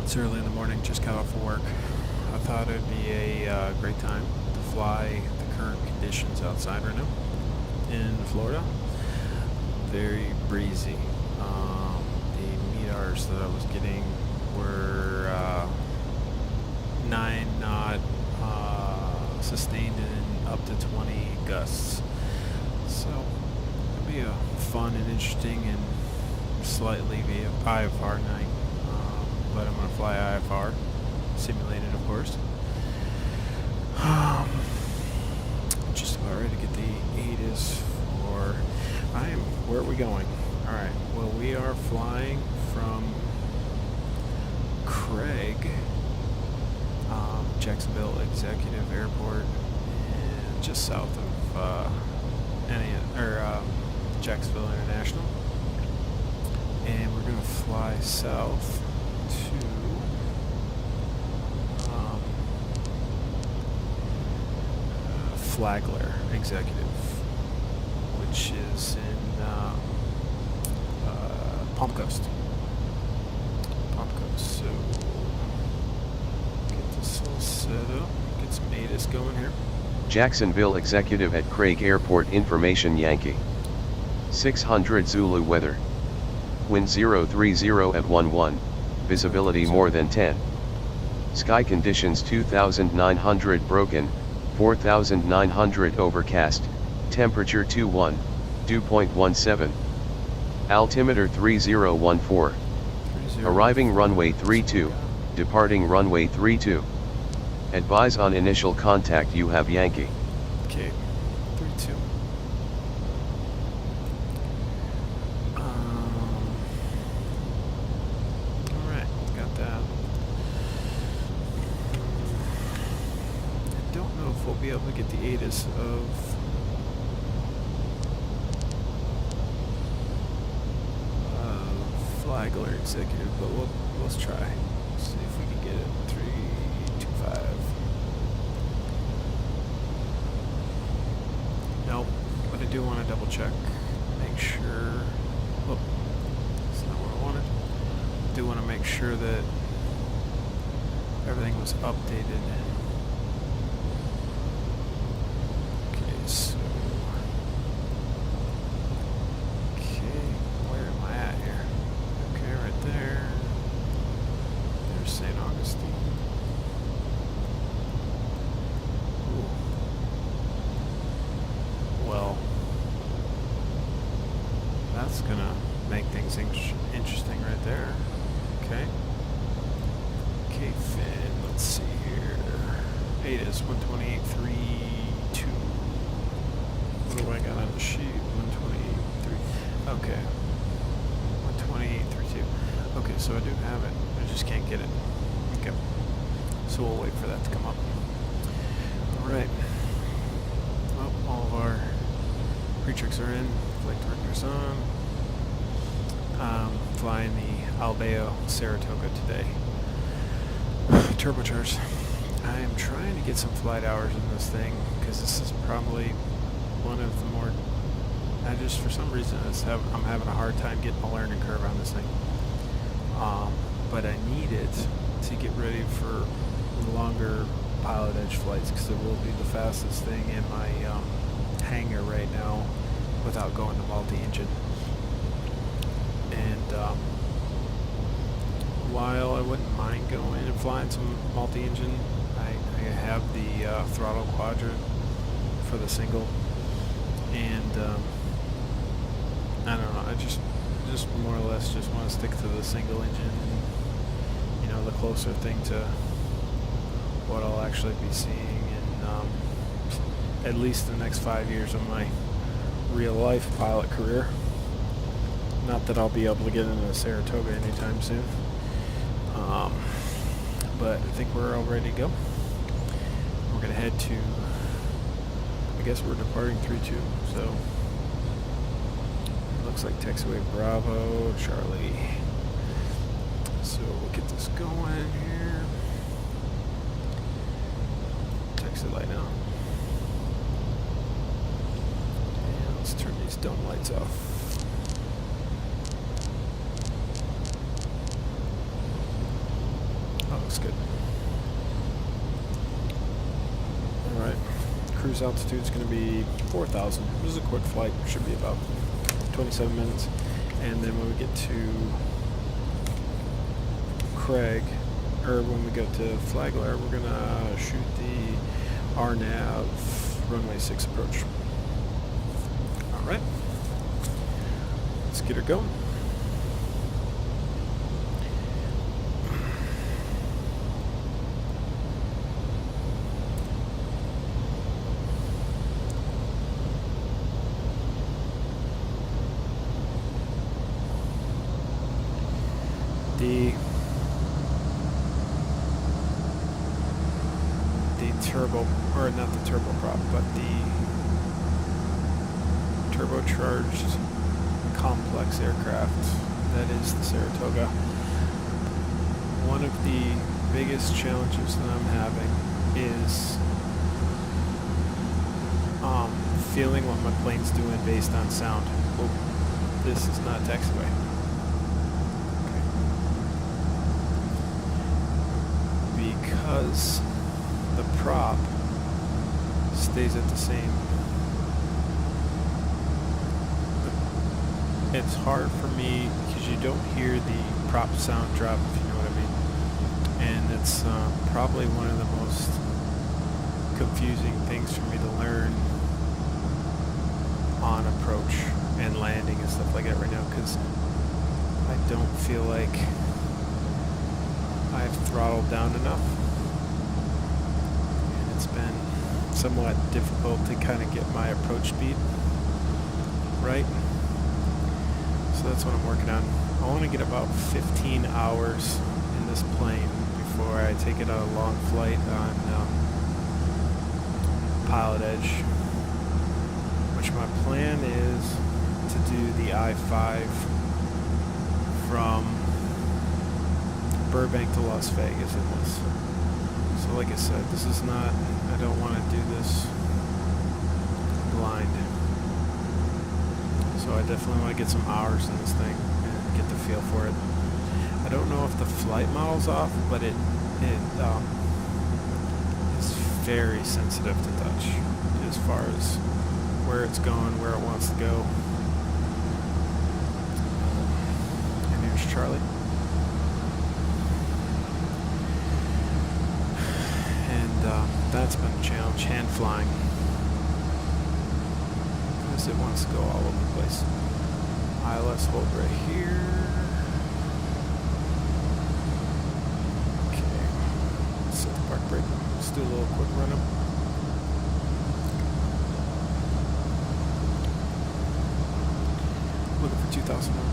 It's early in the morning, just got off of work. I thought it'd be a great time to fly the current conditions outside right now in Florida. Very breezy. The METARs that I was getting were 9 knot, sustained in up to 20 gusts. So it'll be a fun and interesting and slightly IFR night. But I'm going to fly IFR, simulated of course. Just about ready to get the ATIS for, where are we going? Alright, well we are flying from Craig, Jacksonville Executive Airport, and just south of Jacksonville International. And we're going to fly south to Flagler Executive, which is in Palm Coast. So get this all set up, get some ATIS going here. Jacksonville Executive at Craig Airport. Information Yankee 600 Zulu weather. Wind 030 at 11, visibility more than 10. Sky conditions 2900 broken, 4900 overcast, temperature 21, dew point 17. Altimeter 3014. Arriving runway 32, departing runway 32. Advise on initial contact. You have Yankee. Okay, 32. Alright, got that. I don't know if we'll be able to get the ATIS of Flagler Executive, but let's try. See if we can get it. 325. Nope, but I do want to double check, make sure. Oh, that's not what I wanted. I do want to make sure that everything was updated. Okay, so. Okay, where am I at here? Okay, right there. There's St. Augustine. Ooh. Well, that's gonna make things interesting right there. Okay. Okay, Finn, let's see here. ATIS 128.32. What do I got on the sheet? 128.3. Okay. 128.32. Okay, so I do have it. I just can't get it. Okay. So we'll wait for that to come up. Alright. Well, all of our pre-tricks are in. Flight director's on. Flying the Albeo Saratoga today. Turbocharged. I am trying to get some flight hours in this thing because this is probably one of the more. For some reason, I'm having a hard time getting a learning curve on this thing. But I need it to get ready for longer pilot edge flights because it will be the fastest thing in my hangar right now without going to multi-engine. And while I wouldn't mind going and flying some multi-engine, I have the throttle quadrant for the single, and I don't know, I just more or less just want to stick to the single engine, you know, the closer thing to what I'll actually be seeing in at least the next 5 years of my real life pilot career. Not that I'll be able to get into Saratoga anytime soon. But I think we're all ready to go. We're going to head to, I guess we're departing 3-2, so it looks like taxiway Bravo, Charlie. So we'll get this going here. Taxi light on. And let's turn these dome lights off. looks good. Alright, cruise altitude is going to be 4,000. This is a quick flight, should be about 27 minutes. And then when we get to Craig, or when we go to Flagler, we're going to shoot the RNAV runway 6 approach. Alright, let's get her going. The turbo, or not the turboprop, but the turbocharged complex aircraft that is the Saratoga. One of the biggest challenges that I'm having is feeling what my plane's doing based on sound. Oh, this is not taxiway. Because the prop stays at the same. It's hard for me because you don't hear the prop sound drop, if you know what I mean. And it's probably one of the most confusing things for me to learn on approach and landing and stuff like that right now, because I don't feel like I've throttled down enough, and it's been somewhat difficult to kind of get my approach speed right. So that's what I'm working on. I want to get about 15 hours in this plane before I take it on a long flight on Pilot Edge, which my plan is to do the I-5 from Burbank to Las Vegas in this. So like I said, this is not, I don't want to do this blind. So I definitely want to get some hours in this thing and get the feel for it. I don't know if the flight model's off, but it is very sensitive to touch as far as where it's going, where it wants to go. And here's Charlie. That's been a challenge, hand flying, because it wants to go all over the place. ILS hold right here. Okay, let's set the park brake. Let's do a little quick run up. Looking for 2,000 mark.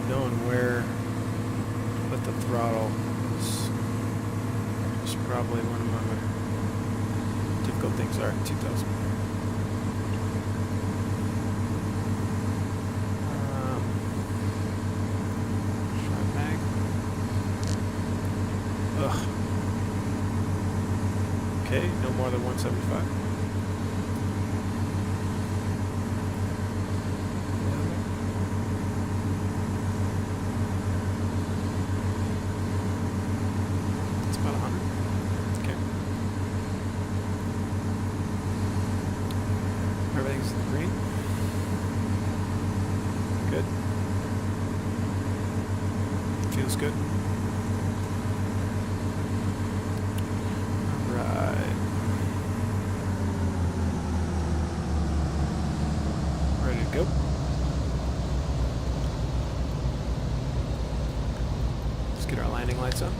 Knowing where to put the throttle is probably one of my difficult things. Are 2,000. Shot mag. Ugh. Okay, no more than 175. Everything's in the green. Good. Feels good. Alright. Ready to go. Let's get our landing lights on.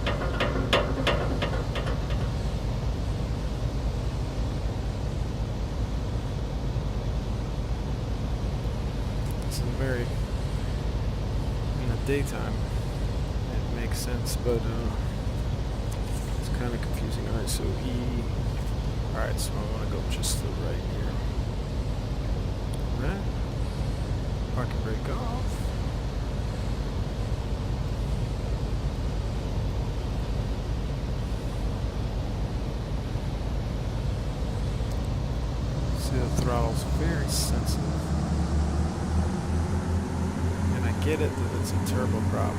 Very in the daytime it makes sense, but it's kind of confusing. Alright, so alright, so I want to go just to the right here. Alright, parking brake off. throttle's very sensitive. And I get it that it's a turboprop.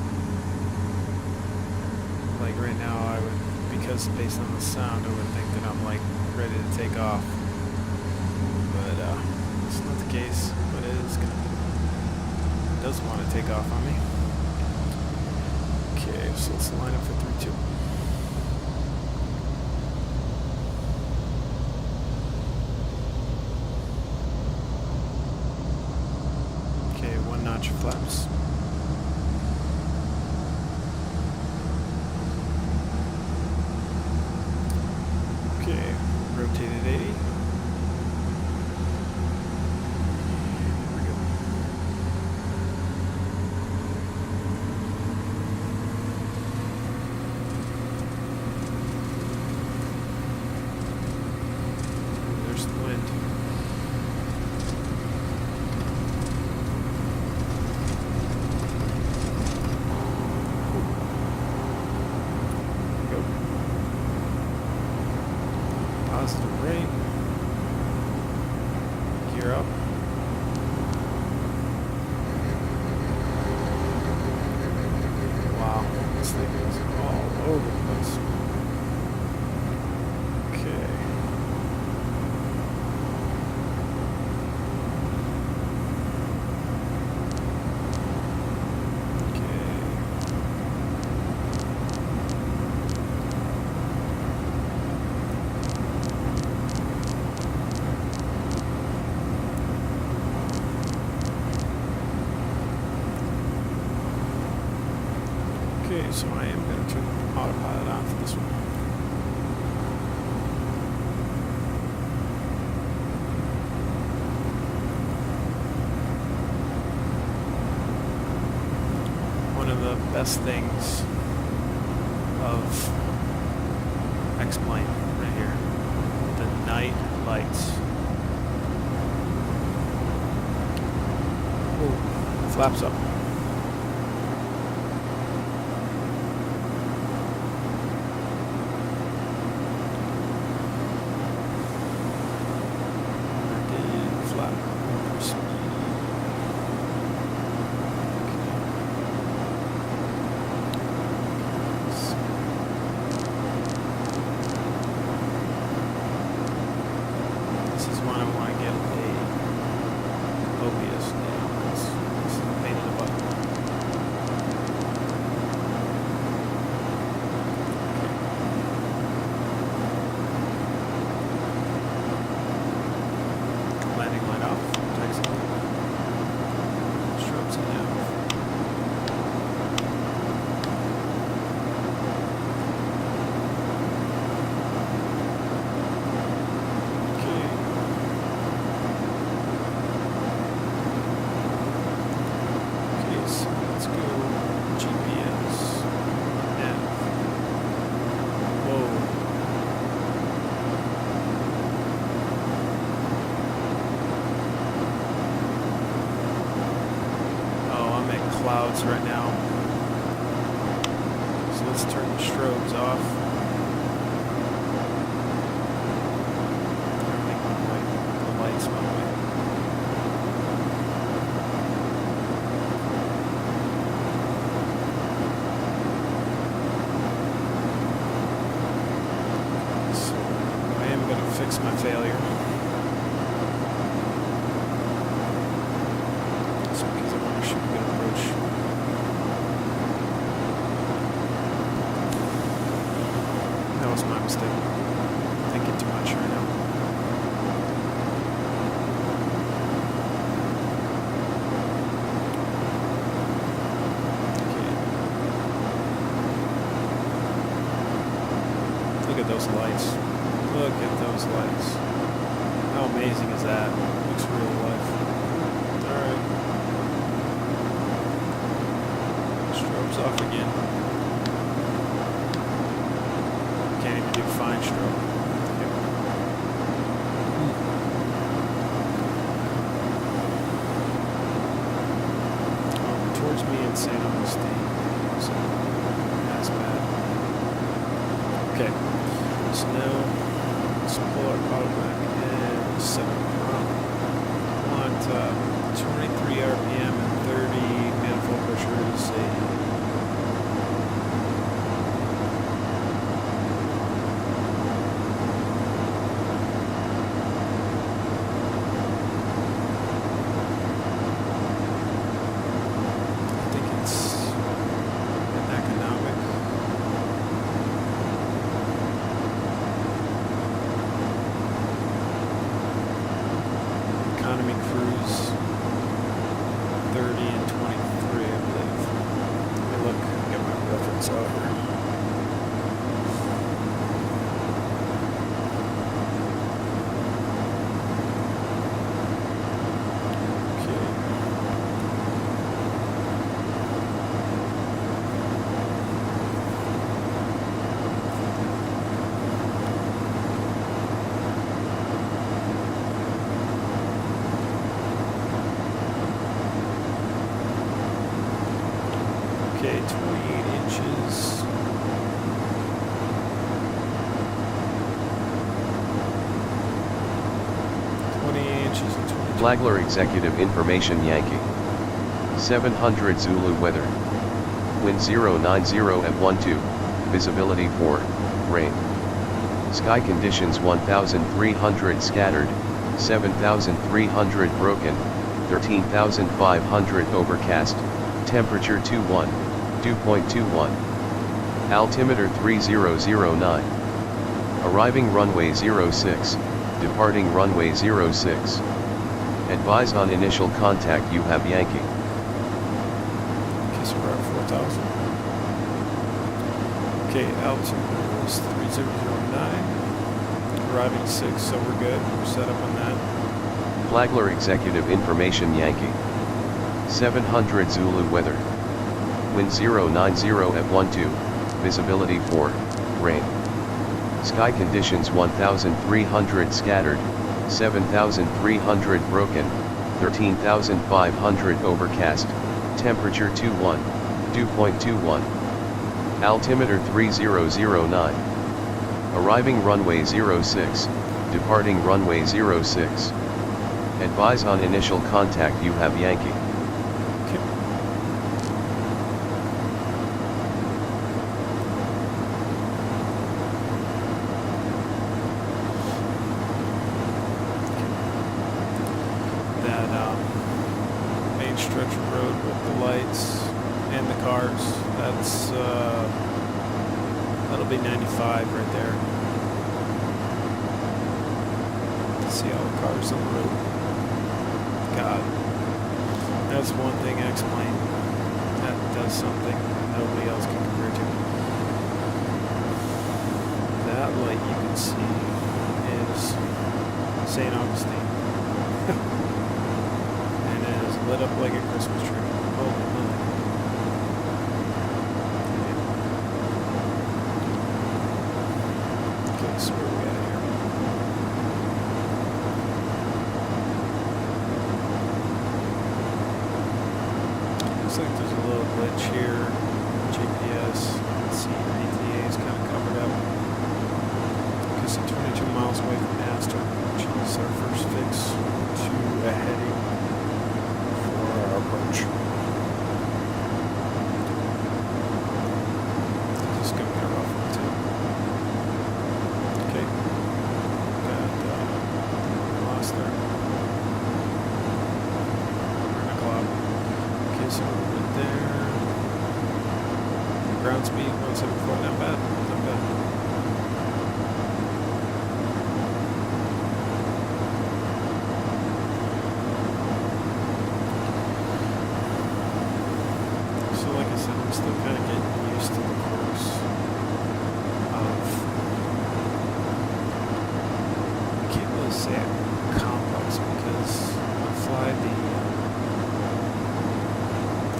Like right now, I would, because based on the sound, I would think that I'm like ready to take off. But it's not the case. But it is gonna. It does want to take off on me. Okay, so let's line up for 3-2. Okay, 1 notch flaps. Okay, rotated 80. Here we go. Ooh, there's the wind. Go. Positive rate. Gear up. Wow, this thing is all over the place. Okay. Okay, so I am going to turn autopilot on for this one. One of the best things of X-Plane right here, the night lights. Oh, flaps up. This is when I want to get a Mobius now. This is a pain in the butt. Okay. Landing light off. Taxi. Strobes in now. Let's go GPS nav. Whoa. Oh, I'm at clouds right now. So let's turn the strobes off. Everything went away. The lights went away. Fix my failure. It's because I want to shoot a good approach. That was my mistake. Thinking too much right now. Okay. Look at those lights. Look at those lights. How amazing is that? Looks real life. Alright. Strobes off again. Can't even do fine strobe. Yep. Oh, towards me in St. Augustine. So that's bad. Okay. So now let's pull our auto back and set up. 23 RPM and 30 manifold pressure is a economy cruise 30 and 23, I believe. Let me look, get my reference out here. Okay, 28 inches. And 22. Flagler Executive Information Yankee. 700 Zulu weather. Wind 090 at 12, visibility 4, rain. Sky conditions 1,300 scattered, 7,300 broken, 13,500 overcast, temperature 2.21. Altimeter 3009. Arriving runway 06, departing runway 06. Advise on initial contact, you have Yankee. Okay, so we're at 4,000. Okay, altimeter is 3009. Arriving 6, so we're good. We're set up on that. Flagler Executive Information Yankee. 700 Zulu weather. Wind 090 at 12, visibility 4, rain. Sky conditions 1,300 scattered, 7,300 broken, 13,500 overcast, temperature 2.21. Altimeter 3009. Arriving runway 06, departing runway 06. Advise on initial contact, you have Yankee. Main stretch of road with the lights and the cars, that'll be 95 right there. See all the cars on the road. God, that's one thing X-Plane that does something nobody else can compare to. That light you can see is St. Augustine. Lit up like a Christmas tree. Holy moly. Okay, so where are we at here? Looks like there's a little glitch here. GPS. Let's see, your ETA is kind of covered up. Okay, so 22 miles away from Astor, which is our first fix to a heading. Approach. This is going to be a rough one too. Okay. Got lost there. We're in a cloud. Okay, so we're right there. Ground speed 174. Not bad. Not bad. I'm still kind of getting used to the course of, I can't really say it complex because I fly the,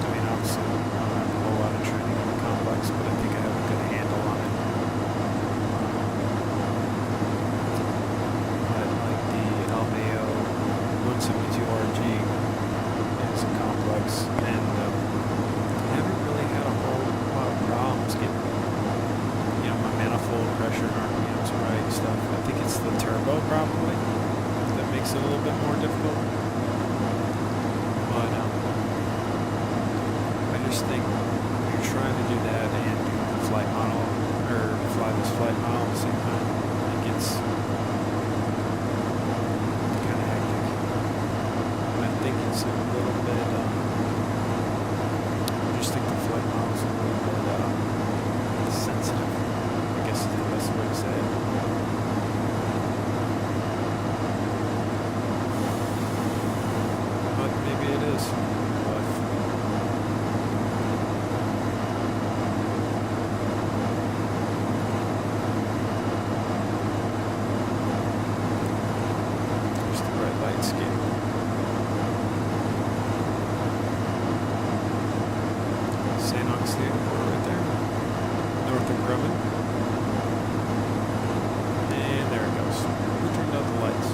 I mean obviously I don't have a whole lot of training on the complex, but I think I have a good handle on it. But like the Almeo 172RG is a complex, and pressure and RPMs right stuff. I think it's the turbo probably. first thing when you're trying to do that and do the flight model, or fly this flight model at the same time, it gets kind of hectic. And I think it's a little bit, I just think the flight model is a little bit sensitive, I guess is the best way to say it. But maybe it is. But there's the bright light scheme. San Augustine Airport right there, north of Grumman. And there it goes. Who turned out the lights?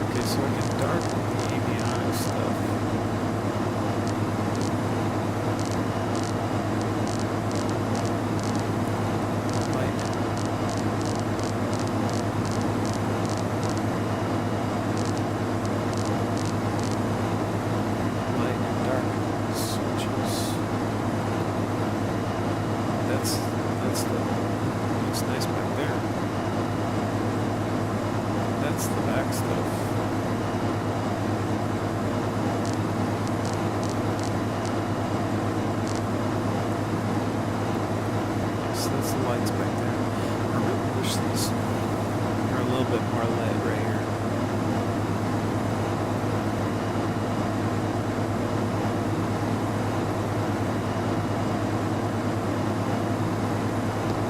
Okay, so I can darken the avionics stuff. Light. Light and dark switches. That's the looks nice back there. That's the back stuff. So that's the lights back there. I really wish these are a little bit more lit right here.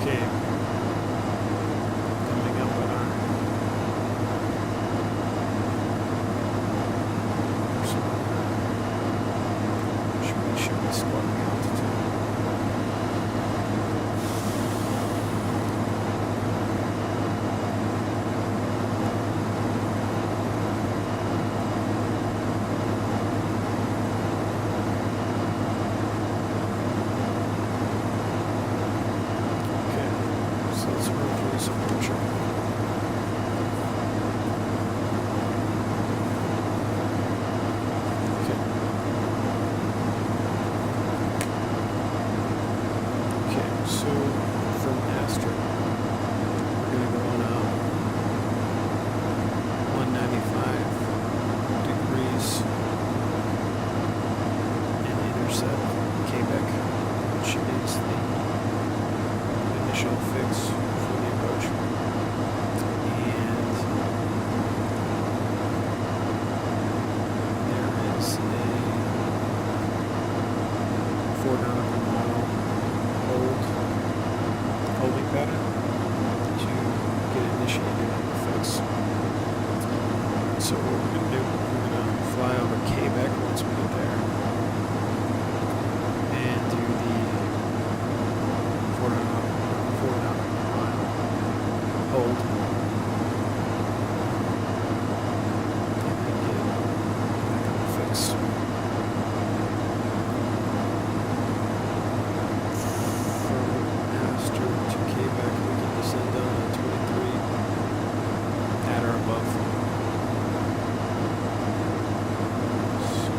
Okay. Coming up on our should be squatting altitude. Okay, so let's run through this approach. Okay. Okay, so from Astor, we're going to go on 195 degrees and intercept Quebec, which is the initial fix for the approach. And there is a 4 nautical mile holding pattern to get initiated on the fix. So what we're going to do, we're going to fly over Quebec once we get there and do the 4 nautical mile hold. And then get back on the fix. From Astor to Quebec, we can descend down to 23 at or above. So,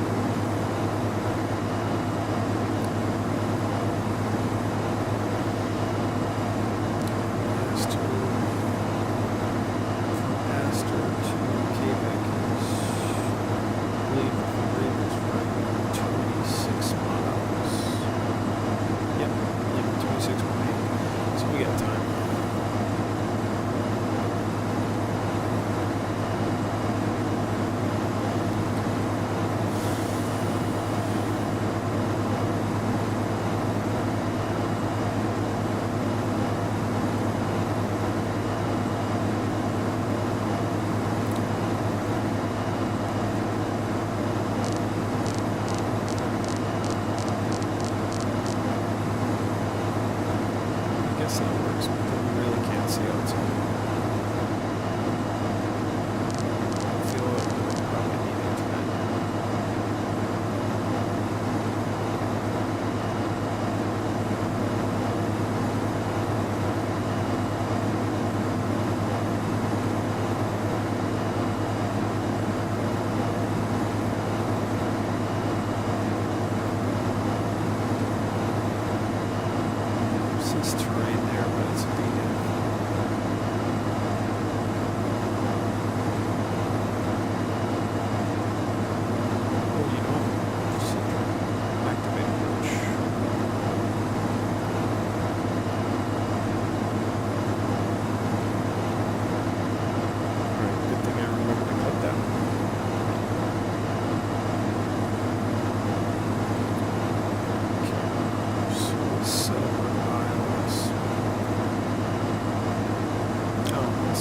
Astor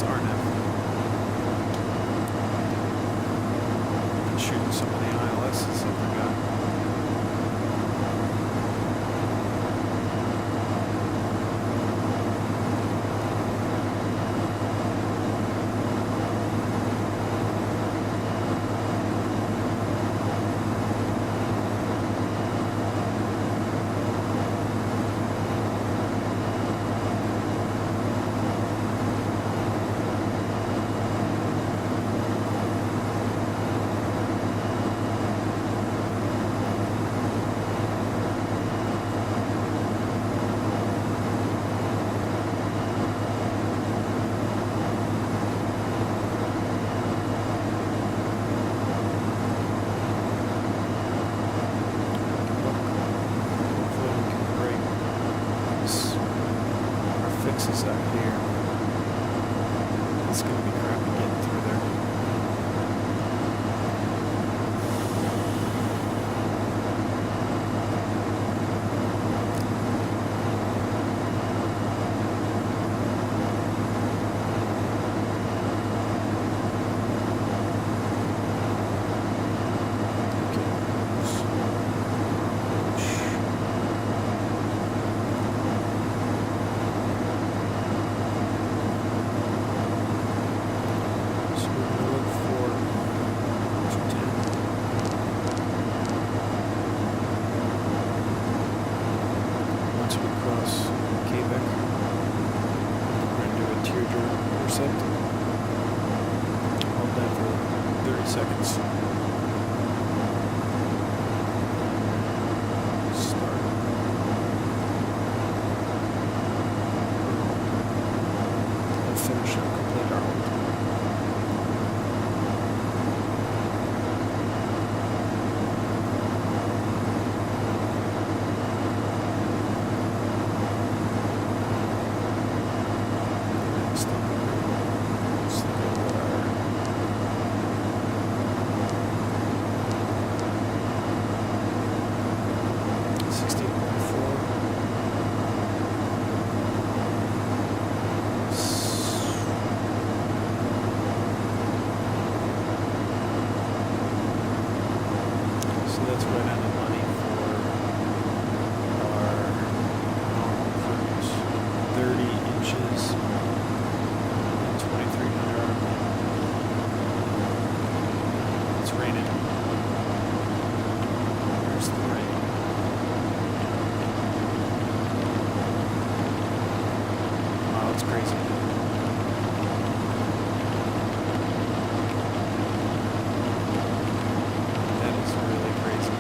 this RNF. Been shooting some of the ILSs I forgot. Fixes out here. It's going to be crappy getting through there. Seconds. Start. And finish up, complete our hold. Next up, let's look at what our 16.4. So that's right on the money for our normal cruise. 30 inches and 2,300 RPM. It's raining. There's the rain. Wow, it's crazy. That is really crazy.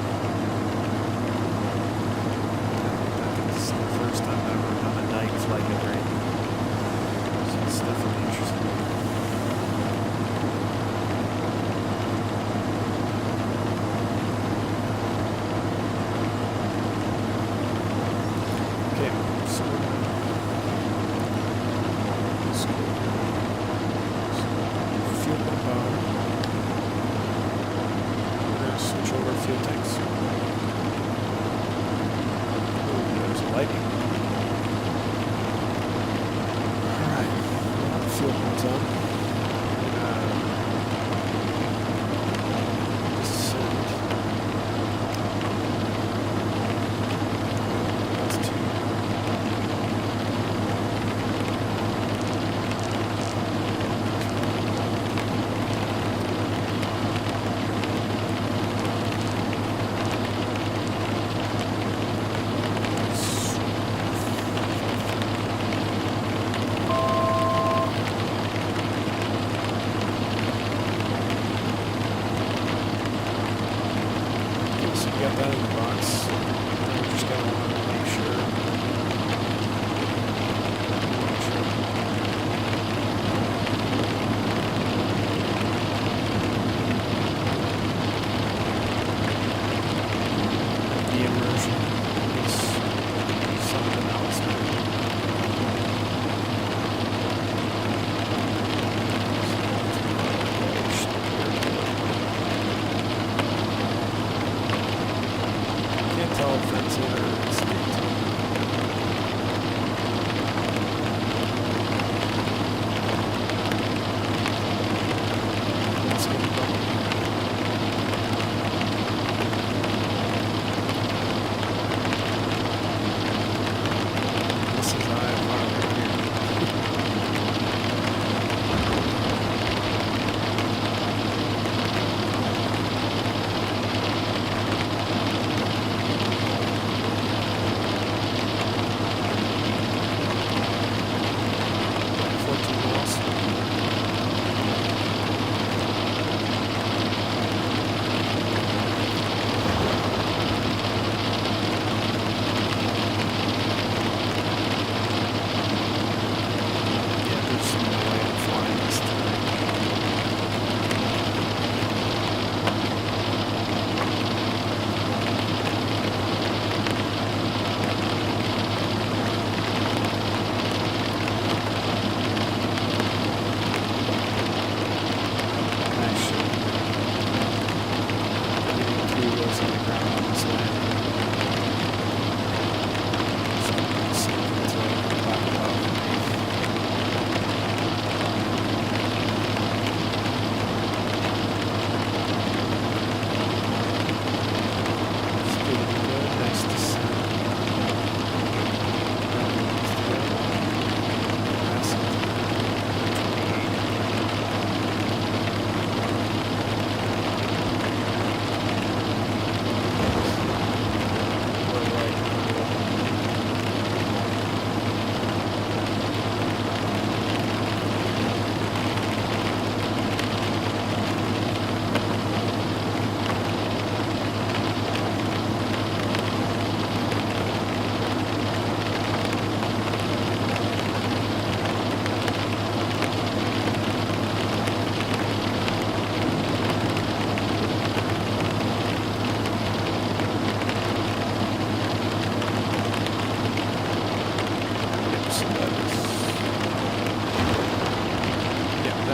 I think this is the first time I've ever done a dike flight in rain. So it's definitely interesting. Okay, so we're gonna fuel pump on. We're gonna switch over fuel tanks. Ooh, there's lighting. Alright, fuel pump's on. Descend. Altitude.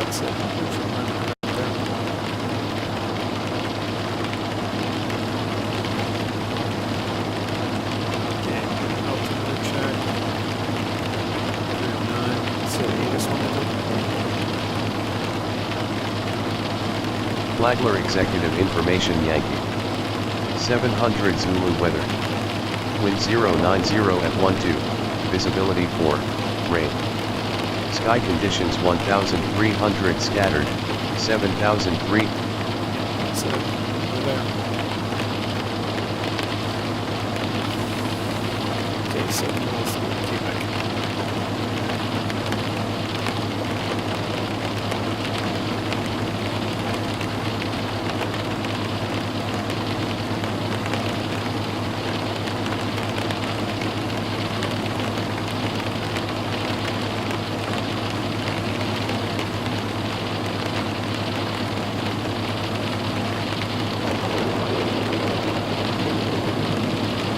That's it. There's your limit right there. Okay, altimeter check. 39. So you just want to Flagler Executive Information Yankee. 700 Zulu weather. Wind 090 at 12. Visibility 4. Rain. Sky conditions 1,300 scattered. 7,003. That's it. Over there. Okay, 7 miles to Quebec.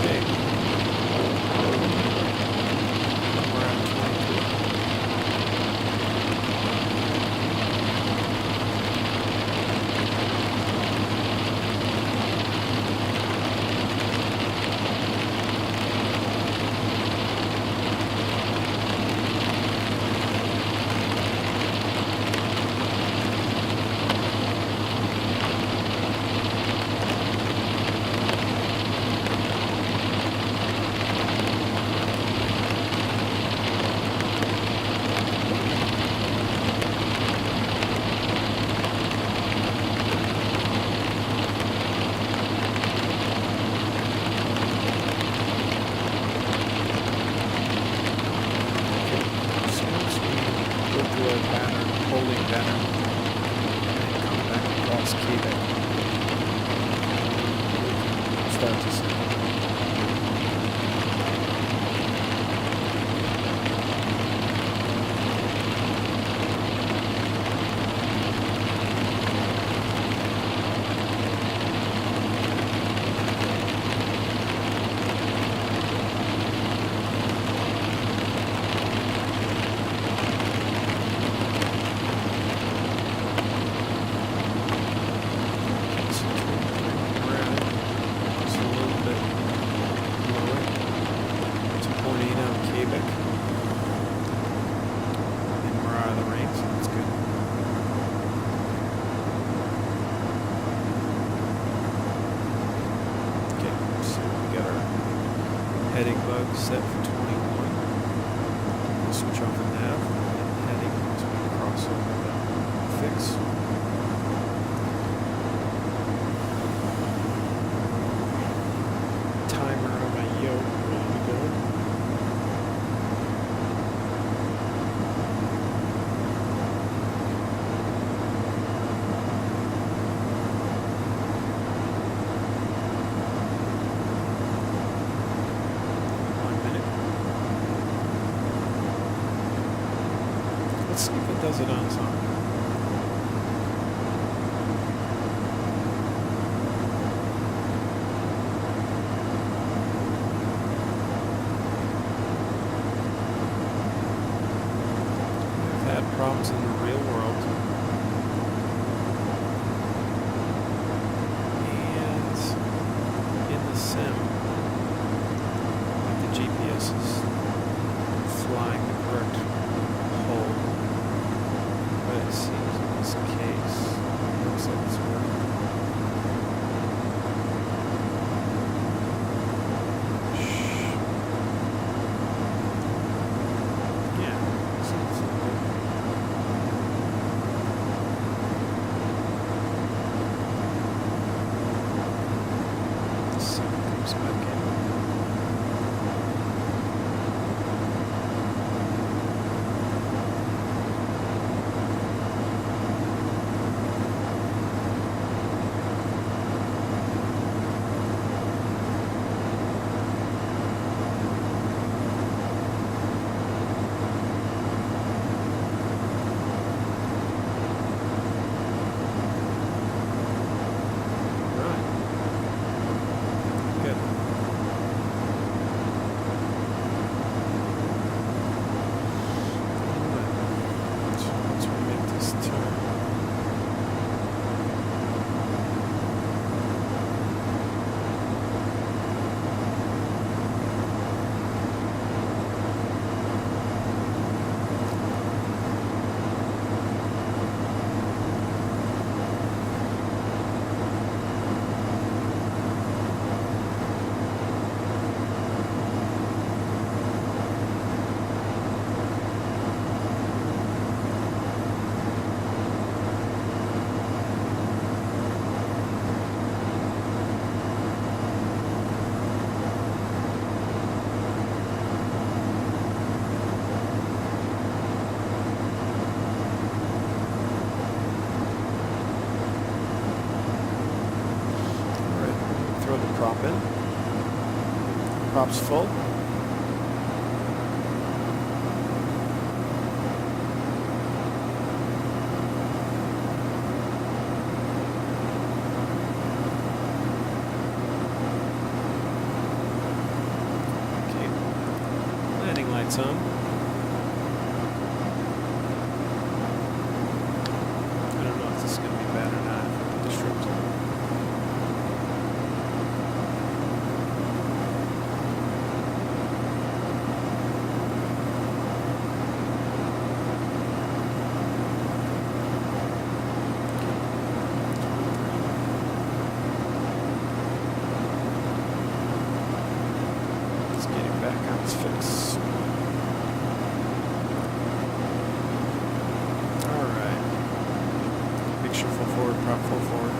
Okay. We're at 22. As soon as we go through our pattern, holding pattern, and come back across Quebec, start to see. So we're at it. It's a little bit lower. 2.8 out of Quebec. And we're out of the rain, so that's good. Okay, so we got our heading bug set for 21. We'll switch off the nav and heading as we cross over the fix. Timer on my yoke ready to go. Let's see if it does it on its own. We've had problems in the real world. And in the sim, the GPS is flying the correct hole. But it seems in this case, it looks like it's working. Yeah, seems good. prop in. Prop's full. Lights on. I don't know if this is going to be bad or not. If I put the strips on. Let's get him back on his fix. Full forward, prop full forward.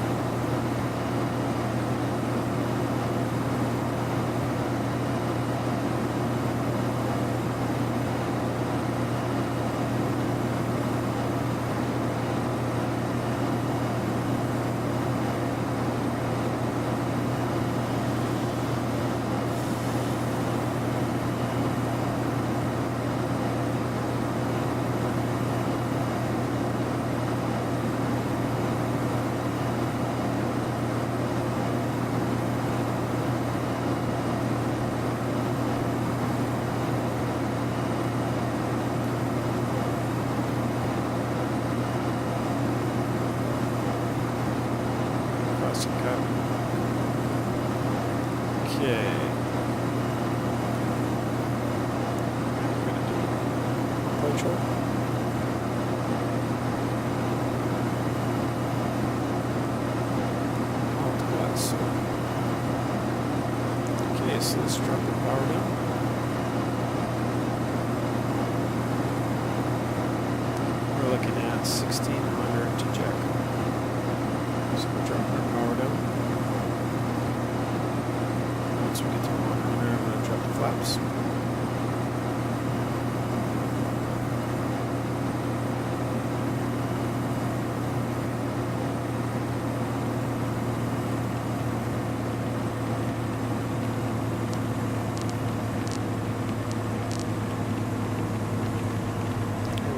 Okay. We're going to do approach roll. Multiplies. Okay, so let's drop the power down. We're looking at 1600 to jack. So we're dropping our power down. Once we get to 100, I'm going to drop the flaps.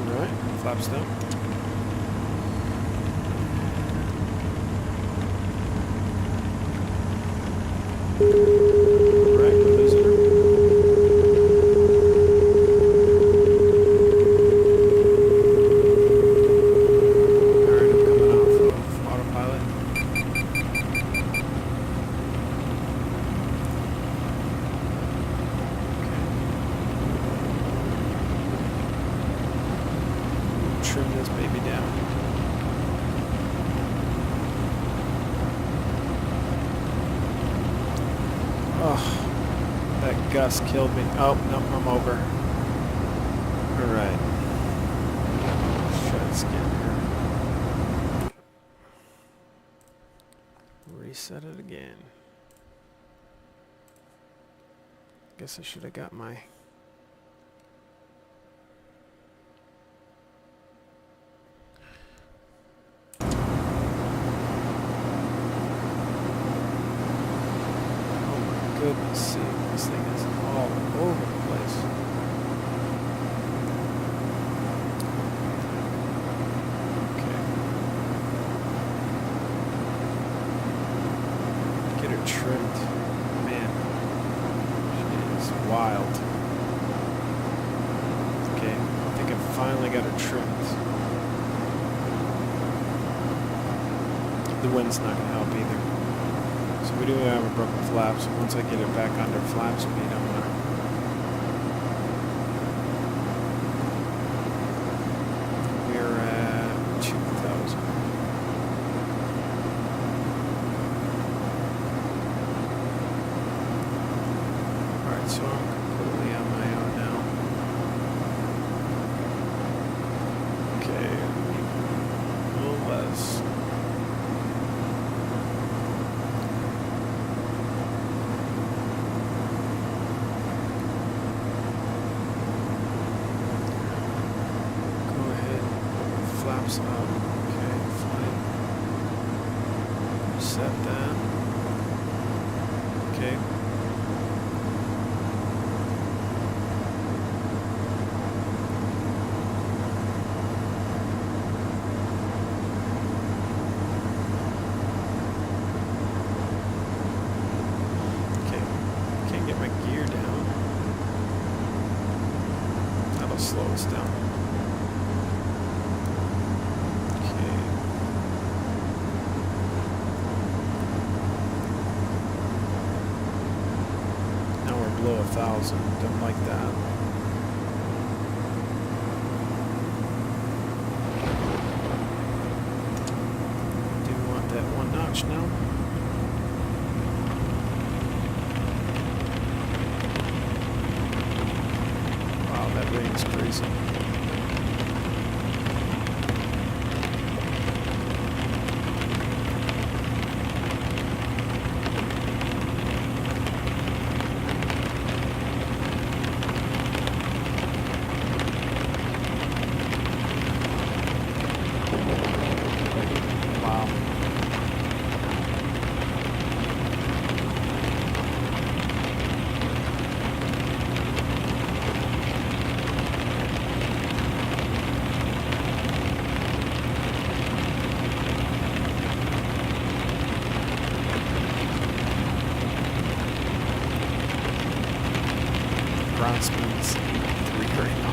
Alright, flaps down. Trim this baby down. Oh, that gust killed me. Oh, no, I'm over. Alright. Let's try this again here. Reset it again. Guess I should have got my... Goodness sake, this thing is all over the place. Okay. Get her trimmed. Man, she is wild. Okay, I think I finally got her trimmed. The wind's not going to help either. So we do have a broken flap, so once I get it back under flap speed, I'm gonna... We're at 2,000. Alright, so I'm completely on my own now. Okay. A little less. Flaps up. Okay, fine. Set that. Okay. Okay. Can't get my gear down. That'll slow us down. Okay. Now we're below 1,000. Don't like that. Do we want that 1 notch now? Wow, that rain's crazy. Wow. Ground speed's 3 right now.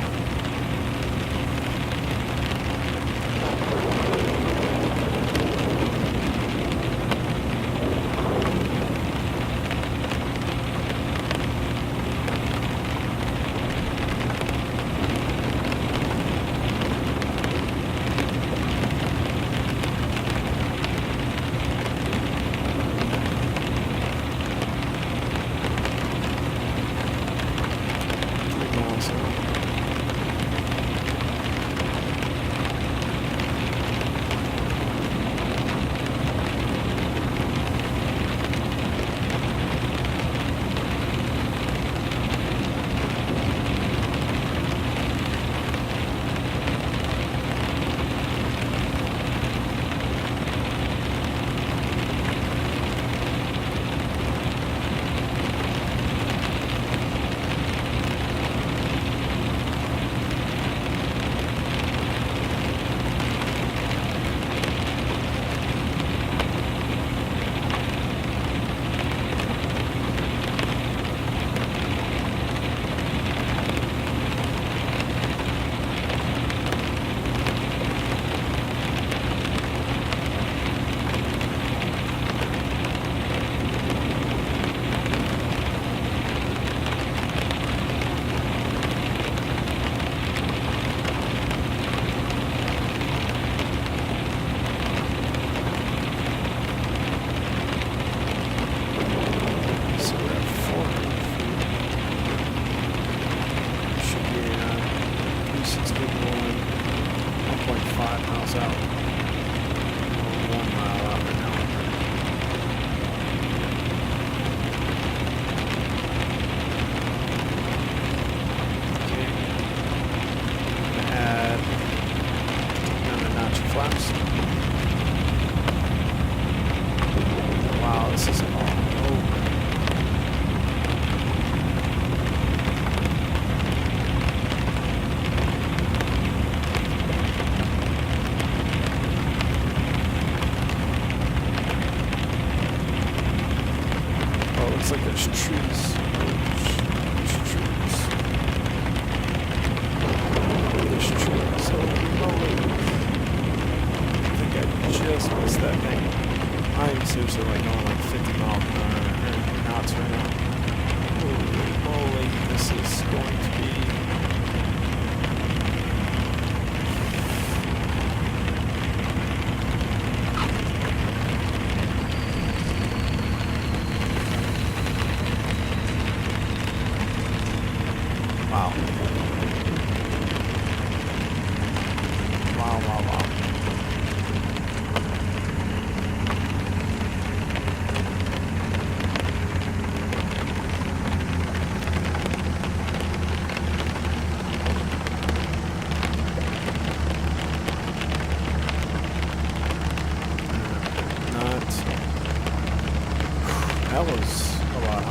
So we're at 400 feet. Should be 361, 1.5 miles out. Or 1 mile out right now. Okay. I'm gonna add another notch of flaps. Wow, this is all over. Oh, it looks like there's trees. There's trees. There's trees. Holy moly. I think I just missed that thing. I'm seriously like going like 50 miles an hour knots right now. Holy moly, this is going to be... Wow. Wow, wow, wow. That was a lot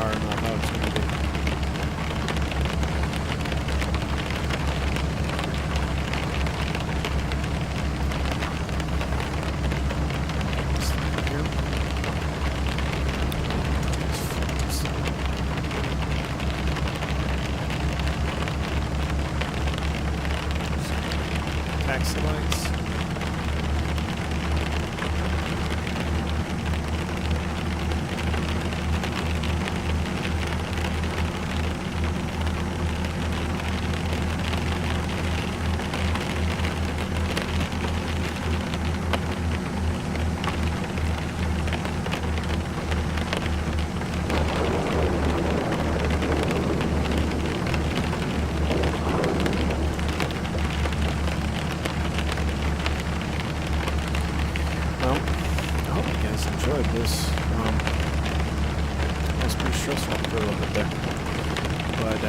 But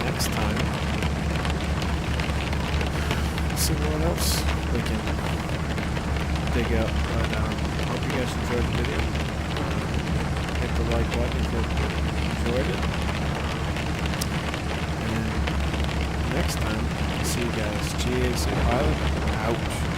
next time, let's see what else we can dig up. But hope you guys enjoyed the video. Hit the like button if you enjoyed it. And next time, see you guys. GAC Pilot out.